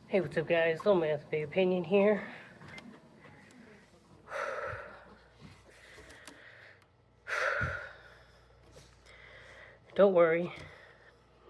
Hey, what's up, guys? Little Man with a Big Opinion here. Don't worry,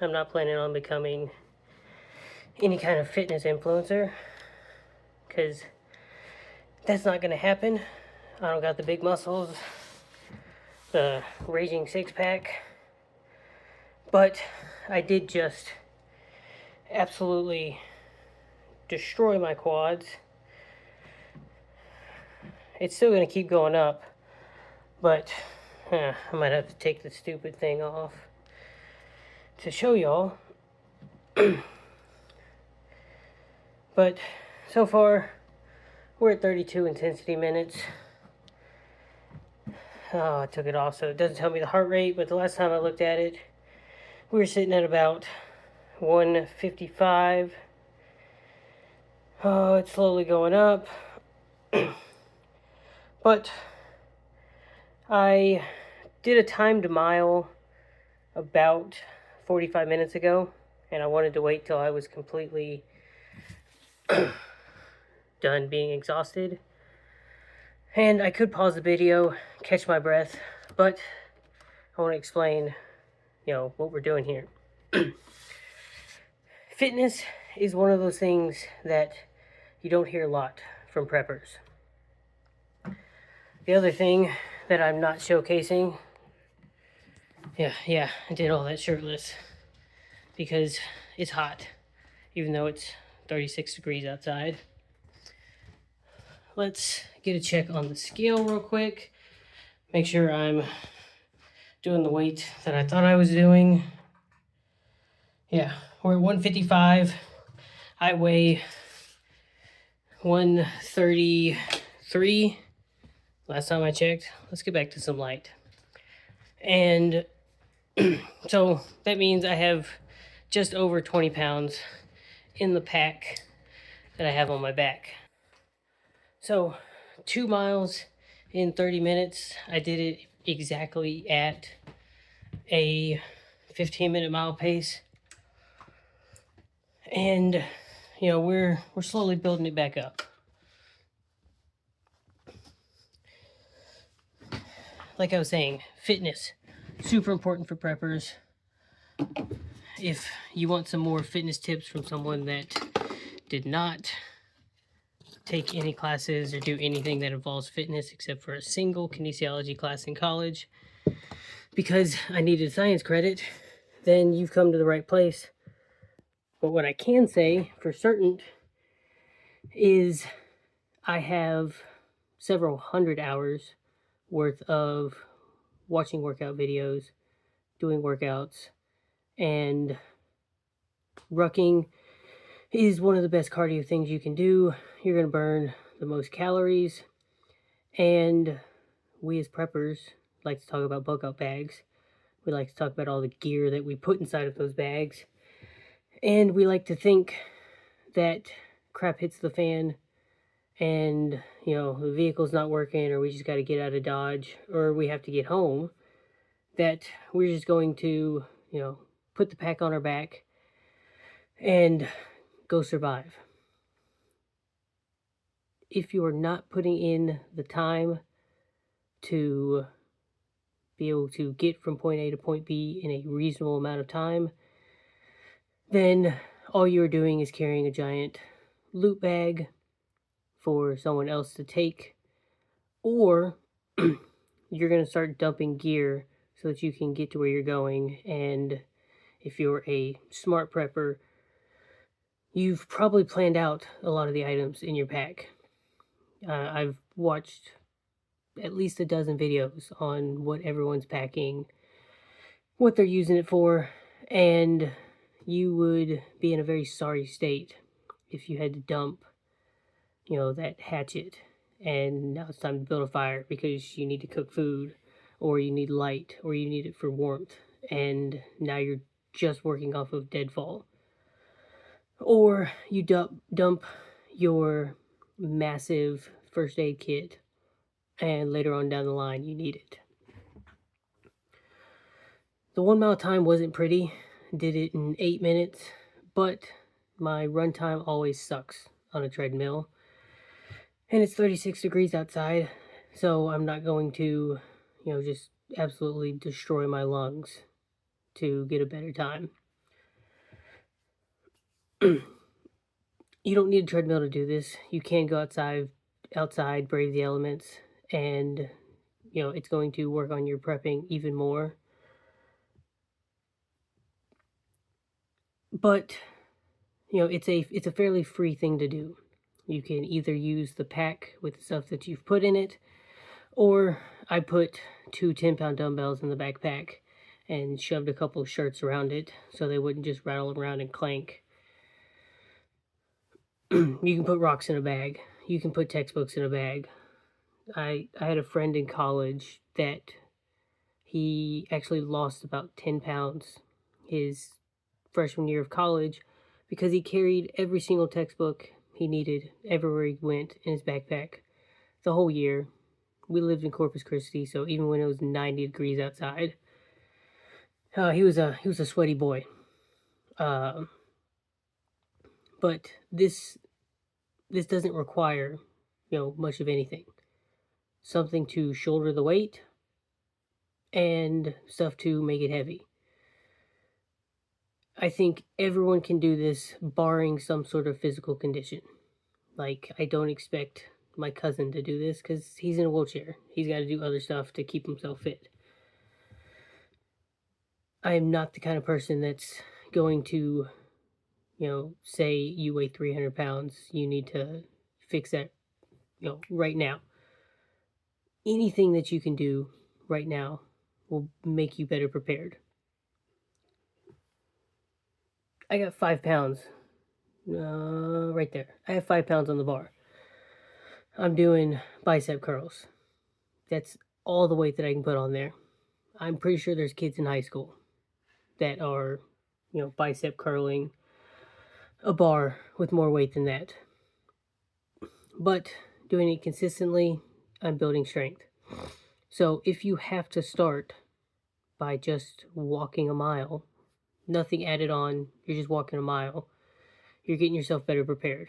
I'm not planning on becoming any kind of fitness influencer, because that's not going to happen. I don't got the big muscles, the raging six-pack, but I did just absolutely destroy my quads. It's still going to keep going up, but I might have to take the stupid thing off to show y'all. But so far, we're at 32 intensity minutes. Oh, I took it off, so it doesn't tell me the heart rate, but the last time I looked at it, we were sitting at about 155. Oh, it's slowly going up. But I did a timed mile about 45 minutes ago, and I wanted to wait till I was completely done being exhausted. And I could pause the video, catch my breath, but I want to explain, what we're doing here. Fitness is one of those things that you don't hear a lot from preppers. The other thing that I'm not showcasing, I did all that shirtless because it's hot, even though it's 36 degrees outside. Let's get a check on the scale real quick. Make sure I'm doing the weight that I thought I was doing. Yeah, we're at 155. I weigh 133 last time I checked. Let's get back to some light. And so that means I have just over 20 pounds in the pack that I have on my back. So 2 miles in 30 minutes. I did it exactly at a 15-minute mile pace. And we're slowly building it back up. Like I was saying, fitness, super important for preppers. If you want some more fitness tips from someone that did not take any classes or do anything that involves fitness except for a single kinesiology class in college because I needed science credit, then you've come to the right place. But what I can say for certain is I have several hundred hours worth of watching workout videos, doing workouts, and rucking is one of the best cardio things you can do. You're going to burn the most calories, and we as preppers like to talk about bulk out bags. We like to talk about all the gear that we put inside of those bags, and we like to think that crap hits the fan and the vehicle's not working, or we just got to get out of Dodge, or we have to get home, that we're just going to put the pack on our back and go survive. If you are not putting in the time to be able to get from point A to point B in a reasonable amount of time, then all you're doing is carrying a giant loot bag for someone else to take, or you're going to start dumping gear so that you can get to where you're going. And if you're a smart prepper, you've probably planned out a lot of the items in your pack. I've watched at least a dozen videos on what everyone's packing, what they're using it for, and you would be in a very sorry state if you had to dump, that hatchet, and now it's time to build a fire because you need to cook food, or you need light, or you need it for warmth, and now you're just working off of deadfall. Or you dump your massive first aid kit, and later on down the line you need it. The 1 mile time wasn't pretty. Did it in 8 minutes, but My run time always sucks on a treadmill, and it's 36 degrees outside, so I'm not going to, just absolutely destroy my lungs to get a better time. You don't need a treadmill to do this. You can go outside, brave the elements, and it's going to work on your prepping even more. But it's a fairly free thing to do. You can either use the pack with the stuff that you've put in it, or I put two 10-pound dumbbells in the backpack and shoved a couple of shirts around it so they wouldn't just rattle around and clank. You can put rocks in a bag. You can put textbooks in a bag. I had a friend in college that he actually lost about 10 pounds his freshman year of college because he carried every single textbook he needed everywhere he went in his backpack the whole year. We lived in Corpus Christi, so even when it was 90 degrees outside, he was a sweaty boy. But this doesn't require much of anything. Something to shoulder the weight and stuff to make it heavy. I think everyone can do this, barring some sort of physical condition. Like, I don't expect my cousin to do this because he's in a wheelchair. He's got to do other stuff to keep himself fit. I am not the kind of person that's going to, say you weigh 300 pounds, you need to fix that, right now. Anything that you can do right now will make you better prepared. I got 5 pounds right there. I have 5 pounds on the bar. I'm doing bicep curls. That's all the weight that I can put on there. I'm pretty sure there's kids in high school that are, bicep curling a bar with more weight than that. But doing it consistently, I'm building strength. So if you have to start by just walking a mile, nothing added on, you're just walking a mile, you're getting yourself better prepared.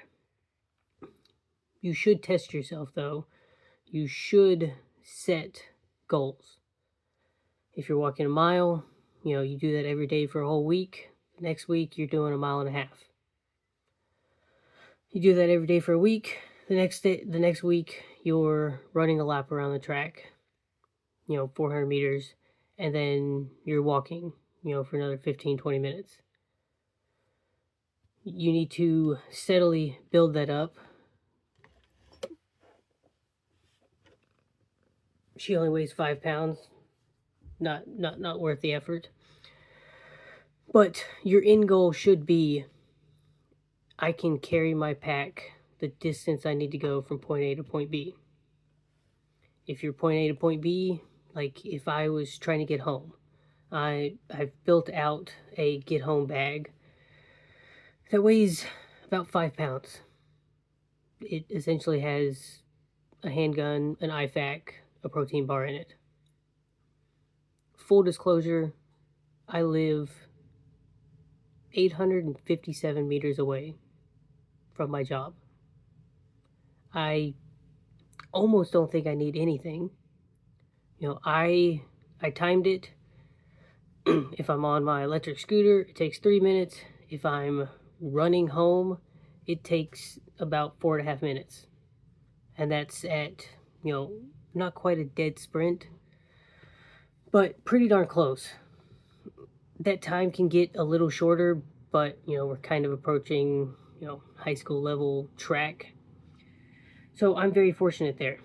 You should test yourself though. You should set goals. If you're walking a mile, you do that every day for a whole week. Next week, you're doing a mile and a half. You do that every day for a week. The next week, you're running a lap around the track, 400 meters, and then you're walking, for another 15, 20 minutes. You need to steadily build that up. She only weighs 5 pounds. Not worth the effort. But your end goal should be, I can carry my pack the distance I need to go from point A to point B. If you're point A to point B, like if I was trying to get home, I've built out a get home bag that weighs about 5 pounds. It essentially has a handgun, an IFAK, a protein bar in it. Full disclosure, I live 857 meters away from my job. I almost don't think I need anything. I timed it. If I'm on my electric scooter, it takes 3 minutes. If I'm running home, it takes about 4.5 minutes. And that's at, not quite a dead sprint, but pretty darn close. That time can get a little shorter, but, we're kind of approaching, high school level track. So I'm very fortunate there.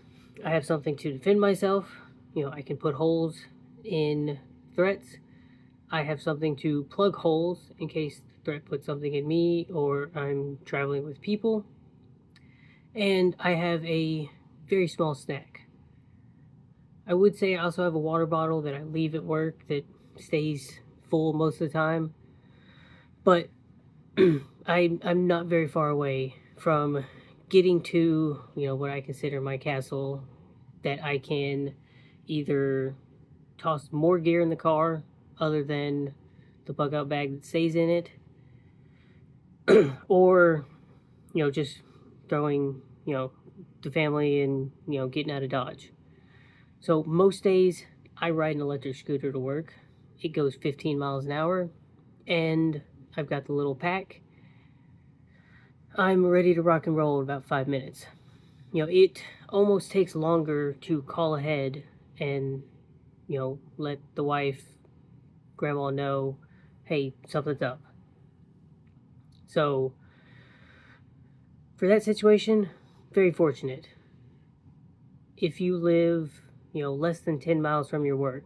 I have something to defend myself. I can put holes in threats. I have something to plug holes in case the threat puts something in me or I'm traveling with people. And I have a very small snack. I would say I also have a water bottle that I leave at work that stays full most of the time. But I'm not very far away from getting to, what I consider my castle, that I can either toss more gear in the car other than the bug out bag that stays in it, or, just throwing, the family and, getting out of Dodge. So most days I ride an electric scooter to work. It goes 15 miles an hour, and I've got the little pack. I'm ready to rock and roll in about 5 minutes. It almost takes longer to call ahead and, let the wife, grandma know, hey, something's up. So, for that situation, very fortunate. If you live, less than 10 miles from your work,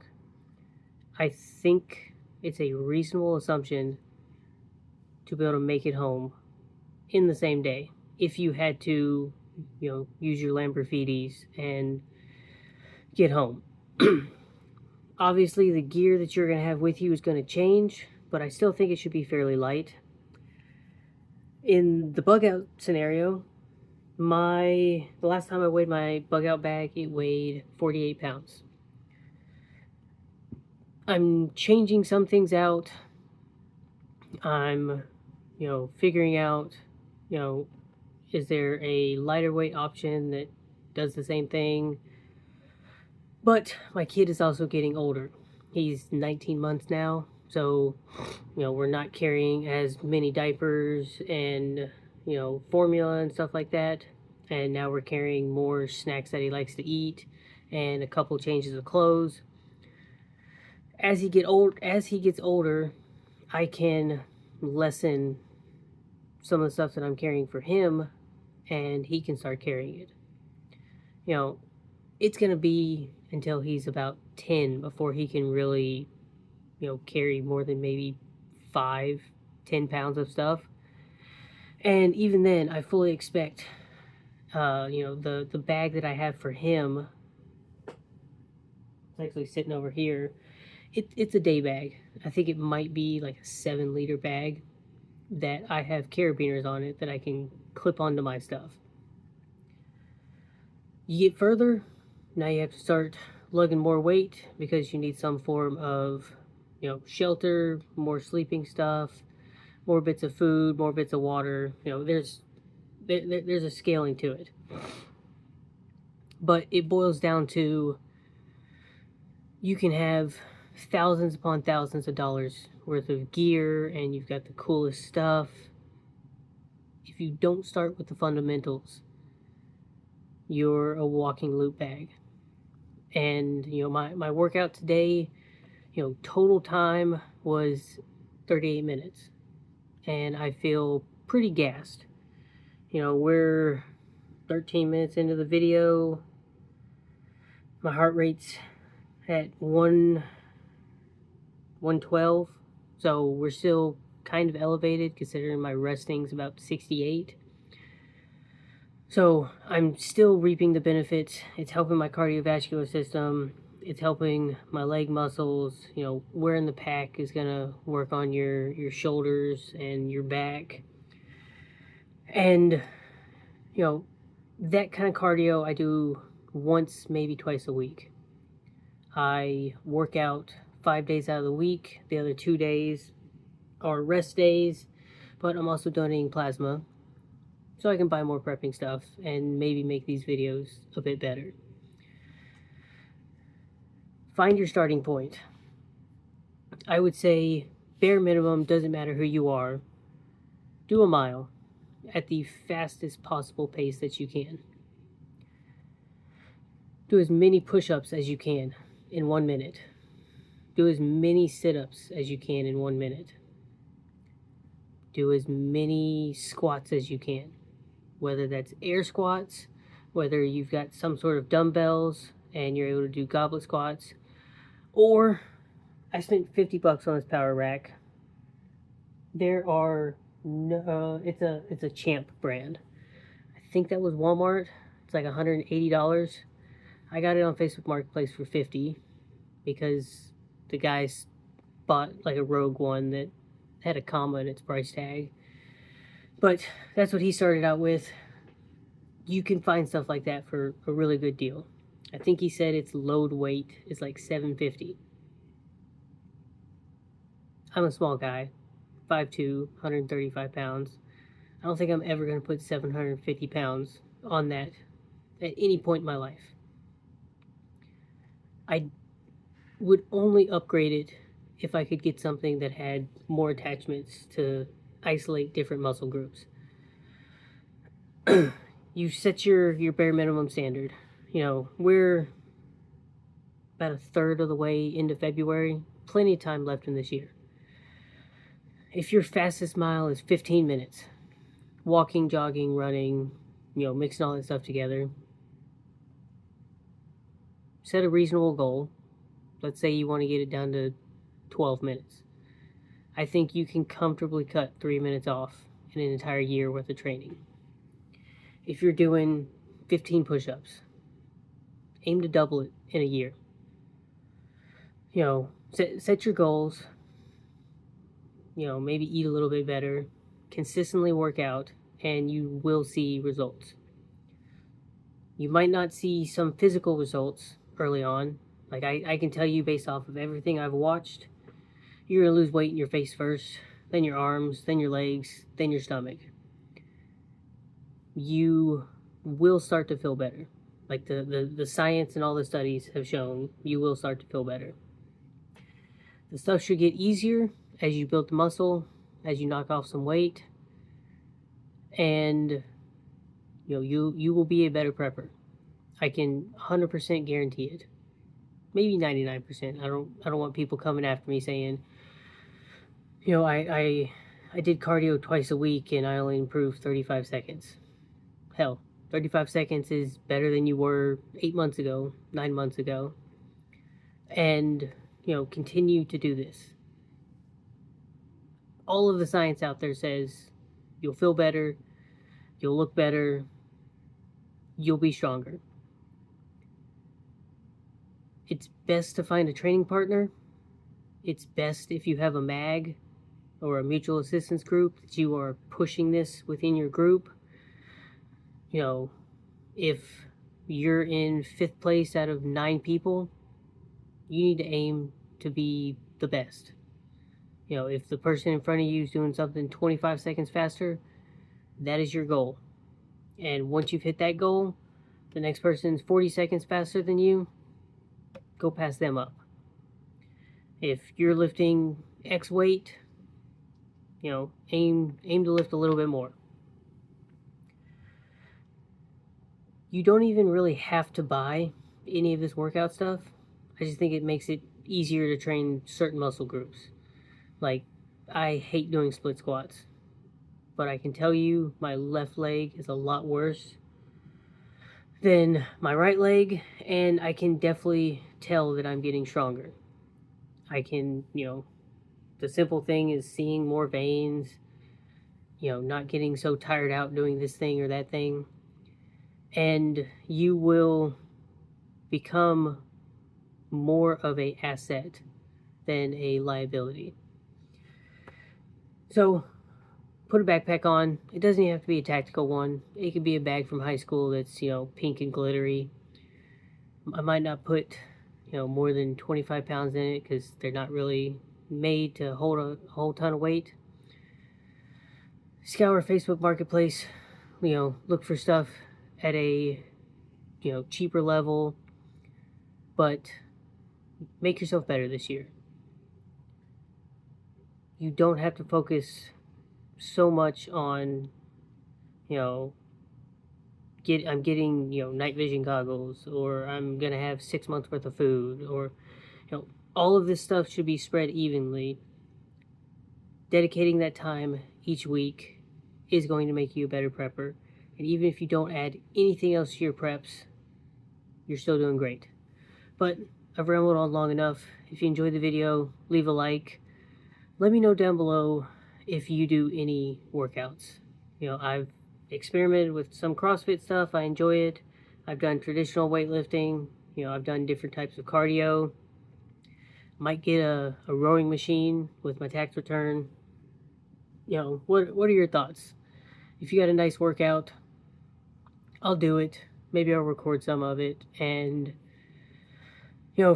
I think it's a reasonable assumption to be able to make it home in the same day. If you had to, use your Lamborghinis and get home. Obviously, the gear that you're going to have with you is going to change, but I still think it should be fairly light. In the bug out scenario, the last time I weighed my bug out bag, it weighed 48 pounds. I'm changing some things out. I'm, figuring out, is there a lighter weight option that does the same thing? But my kid is also getting older. He's 19 months now, so, we're not carrying as many diapers and, formula and stuff like that. And now we're carrying more snacks that he likes to eat and a couple changes of clothes. As he gets older, I can lessen some of the stuff that I'm carrying for him, and he can start carrying it. It's going to be until he's about 10 before he can really, carry more than maybe 5-10 pounds of stuff. And even then, I fully expect, the bag that I have for him, it's actually sitting over here. It's a day bag. I think it might be like a 7-liter bag that I have carabiners on it that I can clip onto my stuff. You get further, now you have to start lugging more weight because you need some form of, shelter, more sleeping stuff, more bits of food, more bits of water. There's a scaling to it. But it boils down to, you can have thousands upon thousands of dollars worth of gear and you've got the coolest stuff. If you don't start with the fundamentals, you're a walking loot bag. And my workout today, total time was 38 minutes, and I feel pretty gassed. We're 13 minutes into the video. My heart rate's at 112, so we're still kind of elevated considering my resting's about 68. So I'm still reaping the benefits. It's helping my cardiovascular system. It's helping my leg muscles. Wearing the pack is going to work on your shoulders and your back. And, that kind of cardio I do once, maybe twice a week. I work out 5 days out of the week. The other 2 days are rest days. But I'm also donating plasma, so I can buy more prepping stuff and maybe make these videos a bit better. Find your starting point. I would say bare minimum, doesn't matter who you are, do a mile at the fastest possible pace that you can. Do as many push-ups as you can in 1 minute. Do as many sit-ups as you can in 1 minute. Do as many squats as you can. Whether that's air squats, whether you've got some sort of dumbbells and you're able to do goblet squats, or I spent $50 on this power rack. There are no, it's a Champ brand. I think that was Walmart. It's like $180. I got it on Facebook Marketplace for $50 because the guys bought like a Rogue one that had a comma in its price tag. But that's what he started out with. You can find stuff like that for a really good deal. I think he said its load weight is like $750. I'm a small guy, 5'2", 135 pounds. I don't think I'm ever going to put 750 pounds on that at any point in my life. I would only upgrade it if I could get something that had more attachments to isolate different muscle groups. You set your bare minimum standard. We're about a third of the way into February. Plenty of time left in this year. If your fastest mile is 15 minutes, walking, jogging, running, mixing all that stuff together, set a reasonable goal. Let's say you want to get it down to 12 minutes. I think you can comfortably cut 3 minutes off in an entire year worth of training. If you're doing 15 push-ups, aim to double it in a year. Set your goals. Maybe eat a little bit better, consistently work out, and you will see results. You might not see some physical results early on. Like I can tell you based off of everything I've watched, you're going to lose weight in your face first, then your arms, then your legs, then your stomach. You will start to feel better. Like the science and all the studies have shown, you will start to feel better. The stuff should get easier as you build the muscle, as you knock off some weight, and you will be a better prepper. I can 100% guarantee it. Maybe 99%. I don't want people coming after me saying, I did cardio twice a week and I only improved 35 seconds. Hell, 35 seconds is better than you were 8 months ago, 9 months ago. And, continue to do this. All of the science out there says you'll feel better, you'll look better, you'll be stronger. It's best to find a training partner. It's best if you have a MAG or a mutual assistance group that you are pushing this within your group. If you're in 5th place out of 9 people, you need to aim to be the best. If the person in front of you is doing something 25 seconds faster, that is your goal. And once you've hit that goal, the next person's 40 seconds faster than you, go pass them up. If you're lifting X weight, aim to lift a little bit more. You don't even really have to buy any of this workout stuff. I just think it makes it easier to train certain muscle groups. Like, I hate doing split squats, but I can tell you my left leg is a lot worse than my right leg, and I can definitely tell that I'm getting stronger. I can, the simple thing is seeing more veins, not getting so tired out doing this thing or that thing. And you will become more of an asset than a liability. So, put a backpack on. It doesn't even have to be a tactical one. It could be a bag from high school that's, pink and glittery. I might not put, more than 25 pounds in it because they're not really made to hold a whole ton of weight. Scour Facebook Marketplace. Look for stuff at a, cheaper level. But make yourself better this year. You don't have to focus so much on, I'm getting, night vision goggles, or I'm going to have 6 months worth of food, or, all of this stuff should be spread evenly. Dedicating that time each week is going to make you a better prepper. And even if you don't add anything else to your preps, you're still doing great. But I've rambled on long enough. If you enjoyed the video, leave a like. Let me know down below if you do any workouts. I've experimented with some CrossFit stuff. I enjoy it. I've done traditional weightlifting. I've done different types of cardio. Might get a rowing machine with my tax return. What are your thoughts? If you got a nice workout, I'll do it. Maybe I'll record some of it and,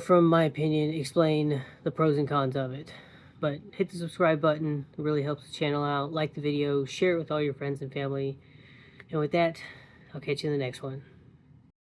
from my opinion, explain the pros and cons of it. But hit the subscribe button. It really helps the channel out. Like the video, share it with all your friends and family. And with that, I'll catch you in the next one.